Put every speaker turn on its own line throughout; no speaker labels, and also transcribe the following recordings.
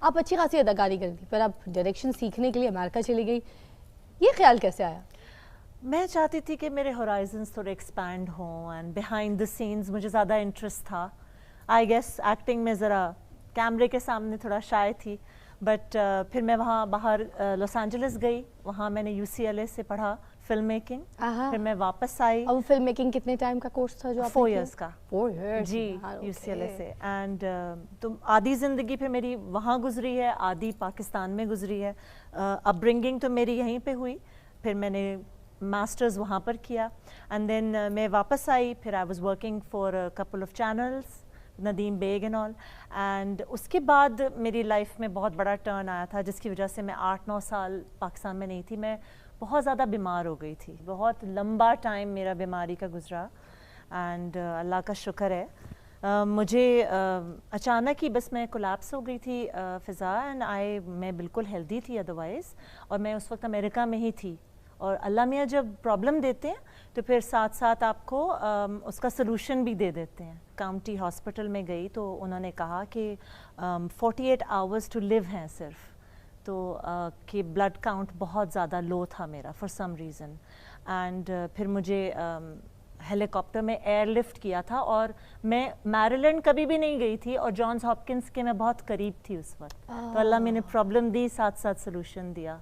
آپ اچھی خاصی اداکاری کرتی تھی، پھر آپ ڈائریکشن سیکھنے کے لیے امریکہ چلی گئی، یہ خیال کیسے آیا؟
میں چاہتی تھی کہ میرے ہورائزنس تھوڑے ایکسپینڈ ہوں، اینڈ بیہائنڈ دا سینز مجھے زیادہ انٹرسٹ تھا. آئی گیس ایکٹنگ میں ذرا کیمرے کے سامنے تھوڑا شائع تھی، بٹ پھر میں وہاں باہر لاس اینجلس گئی، وہاں میں نے UCLA سے پڑھا فلم میکنگ. پھر میں واپس آئی.
اب فلم میکنگ کتنے ٹائم کا کورس تھا جو آپ نے
4 years کا؟
4 years
جی UCLA سے. اینڈ تو آدھی زندگی پھر میری وہاں گزری ہے، آدھی پاکستان میں گزری ہے. اپ برنگنگ تو میری یہیں پہ ہوئی، پھر میں نے ماسٹرز وہاں پر کیا، اینڈ دین میں واپس آئی. پھر I was working for couple of channels, Nadeem Baig and all. And اس کے بعد میری لائف میں بہت بڑا ٹرن آیا تھا، جس کی وجہ سے میں 8-9 سال پاکستان میں نہیں تھی. میں بہت زیادہ بیمار ہو گئی تھی، بہت لمبا ٹائم میرا بیماری کا گزرا. اینڈ اللہ کا شکر ہے مجھے اچانک ہی بس میں کولیپس ہو گئی تھی فضا، اینڈ میں بالکل ہیلدی تھی ادروائز، اور میں اس وقت امریکہ میں ہی تھی. اور اللہ میاں جب پرابلم دیتے ہیں تو پھر ساتھ ساتھ آپ کو اس کا سلوشن بھی دے دیتے ہیں. کاؤنٹی ہاسپٹل میں گئی تو انہوں نے کہا کہ 48 hours ٹو لیو ہیں صرف، تو کہ بلڈ کاؤنٹ بہت زیادہ لو تھا میرا فار سم ریزن. اینڈ پھر مجھے ہیلی کاپٹر میں ایئر لفٹ کیا تھا، اور میں میریلینڈ کبھی بھی نہیں گئی تھی، اور جانس ہاپکنس کے میں بہت قریب تھی اس وقت. تو اللہ میں نے پرابلم دی، ساتھ ساتھ سلوشن دیا.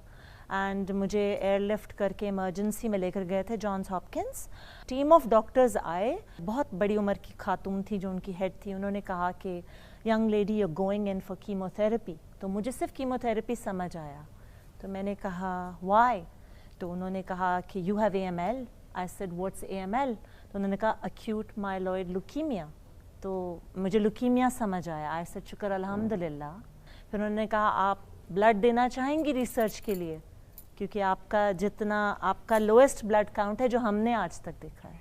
اینڈ مجھے ایئر لفٹ کر کے ایمرجنسی میں لے کر گئے تھے جانس ہاپکنس. ٹیم آف ڈاکٹرز آئے، بہت بڑی عمر کی خاتون تھی جو ان کی ہیڈ تھی. انہوں نے کہا کہ young lady you going in for chemo therapy. تو مجھے صرف کیمو تھراپی سمجھ آیا. تو میں نے کہا وائی؟ تو انہوں نے کہا کہ you have AML. I said what's AML؟ تو انہوں نے کہا اکیوٹ مائلوئڈ لیوکیمیا. تو مجھے لیوکیمیا سمجھ آیا. آئی سیڈ شکر الحمد للہ. پھر انہوں نے کہا آپ بلڈ دینا چاہیں گی ریسرچ کے لیے، کیونکہ آپ کا جتنا آپ کا لوئسٹ بلڈ کاؤنٹ ہے جو ہم نے آج تک دیکھا ہے.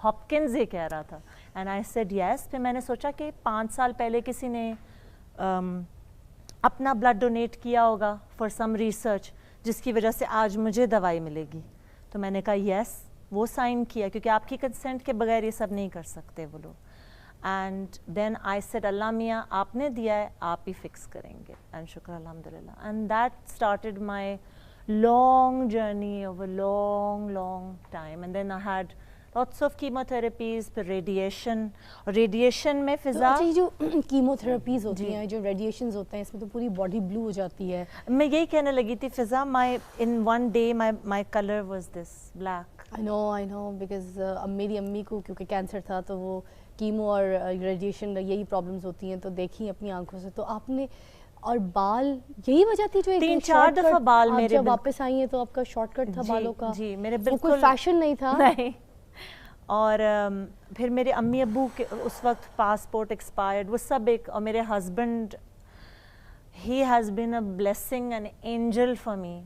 ہاپکنز یہ کہہ رہا تھا. And I said yes. پھر میں نے سوچا کہ 5 سال پہلے کسی نے اپنا بلڈ ڈونیٹ کیا ہوگا فار سم ریسرچ، جس کی وجہ سے آج مجھے دوائی ملے گی. تو میں نے کہا یس، وہ سائن کیا، کیونکہ آپ کی کنسنٹ کے بغیر یہ سب نہیں کر سکتے وہ لوگ. اینڈ دین آئی سیڈ اللہ میاں آپ نے دیا ہے، آپ ہی فکس کریں گے. اینڈ شکر الحمد للہ. And that started my long journey of a long time. And then I had lots of chemotherapies, پھر ریڈیشن. اور ریڈیشن میں فضا
جو کیمو تھراپیز ہوتی ہیں، جو ریڈیشنز ہوتے ہیں، اس میں تو پوری باڈی بلو ہو جاتی ہے.
میں یہی کہنے لگی تھی فضا، in one day my color was this black.
I know because اب میری امی کو کیونکہ کینسر تھا تو وہ کیمو اور ریڈیشن یہی پرابلمز ہوتی ہیں تو دیکھی اپنی آنکھوں سے. تو آپ نے اور بال یہی وجہ تھی جو
3-4 دفعہ بال میرے
جب واپس آئی ہیں تو آپ کا شارٹ کٹ تھا بالوں کا؟
جی میرے بالکل
کوئی فیشن نہیں تھا.
نہیں. اور پھر میرے امی ابو کے اس وقت پاسپورٹ ایکسپائرڈ، وہ سب ایک. اور میرے husband he has been a blessing an angel for me,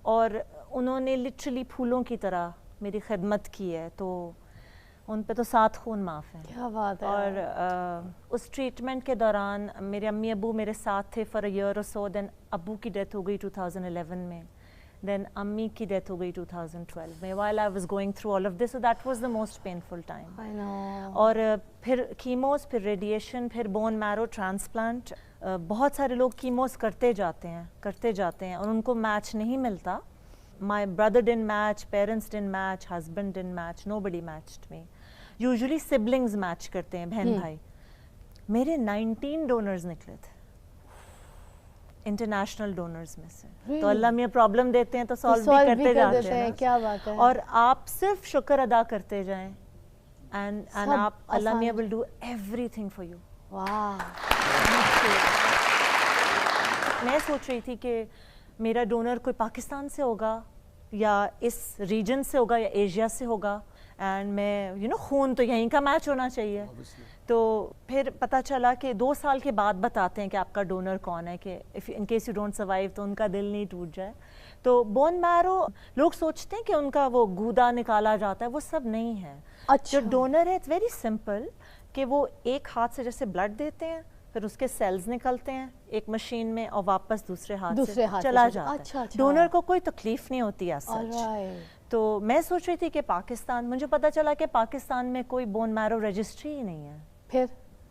اور انہوں نے لٹرلی پھولوں کی طرح میری خدمت کی ہے. تو ان پہ تو 7 خون معاف ہیں.
کیا بات ہے.
اور اس ٹریٹمنٹ کے دوران میرے امی ابو میرے ساتھ تھے فار اے ایئر اور سو. دین ابو کی ڈیتھ ہو گئی 2011 میں. دین امی کی ڈیتھ ہو گئی 2012 میں. while I was going through all of this, so that was the most painful time.
I know.
اور پھر کیموز، پھر ریڈیشن، پھر بون میرو ٹرانسپلانٹ. بہت سارے لوگ کیموز کرتے جاتے ہیں اور ان کو میچ نہیں ملتا. My brother didn't match, parents didn't match, husband didn't match, nobody matched me. Usually siblings match کرتے ہیں، بہن بھائی. میرے 19 ڈونرز نکلے تھے انٹرنیشنل ڈونرز میں سے. تو اللہ میاں پرابلم دیتے ہیں تو سالو بھی کرتے جاتے ہیں.
کیا بات ہے.
اور آپ صرف شکر ادا کرتے جائیں، and آپ اللہ میاں will do everything for you.
واہ.
میں سوچ رہی تھی کہ میرا ڈونر کوئی پاکستان سے ہوگا یا اس ریجن سے ہوگا یا ایشیا سے ہوگا، اینڈ میں خون تو یہیں کا میچ ہونا چاہیے. تو پھر پتہ چلا کہ 2 سال کے بعد بتاتے ہیں کہ آپ کا ڈونر کون ہے، کہ in case you don't survive تو ان کا دل نہیں ٹوٹ جائے. تو بون میرو لوگ سوچتے ہیں کہ ان کا وہ گودا نکالا جاتا ہے، وہ سب نہیں ہے. جو ڈونر ہے اٹس ویری سمپل، کہ وہ ایک ہاتھ سے جیسے بلڈ دیتے ہیں، پھر اس کے سیلز نکلتے ہیں ایک مشین میں اور واپس دوسرے ہاتھ سے چلا جاتا ہے. ڈونر کو کوئی تکلیف نہیں ہوتی ہے سچ. تو میں سوچ رہی تھی کہ پاکستان، مجھے پتا چلا کہ پاکستان میں کوئی بون میرو رجسٹری ہی نہیں ہے.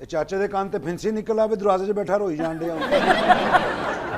ਇਹ ਚਾਚੇ ਦੇ ਕੰਨ ਤੇ ਫਿੰਸੀ ਨਿਕਲ ਆਵੇ, ਦਰਵਾਜ਼ੇ 'ਚ ਬੈਠਾ ਰੋਈ ਜਾਣ ਡਿਆ।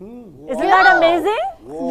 Isn't that amazing?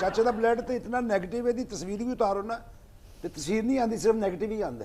ਚਾਚੇ ਦਾ ਬਲੱਡ ਤੇ ਇਤਨਾ ਨੈਗੇਟਿਵ ਹੈ, ਦੀ ਤਸਵੀਰ ਵੀ ਉਤਾਰੋ ਨਾ ਤੇ ਤਸਵੀਰ ਨਹੀਂ ਆਂਦੀ, ਸਿਰਫ ਨੈਗੇਟਿਵ ਹੀ ਆਂਦਾ।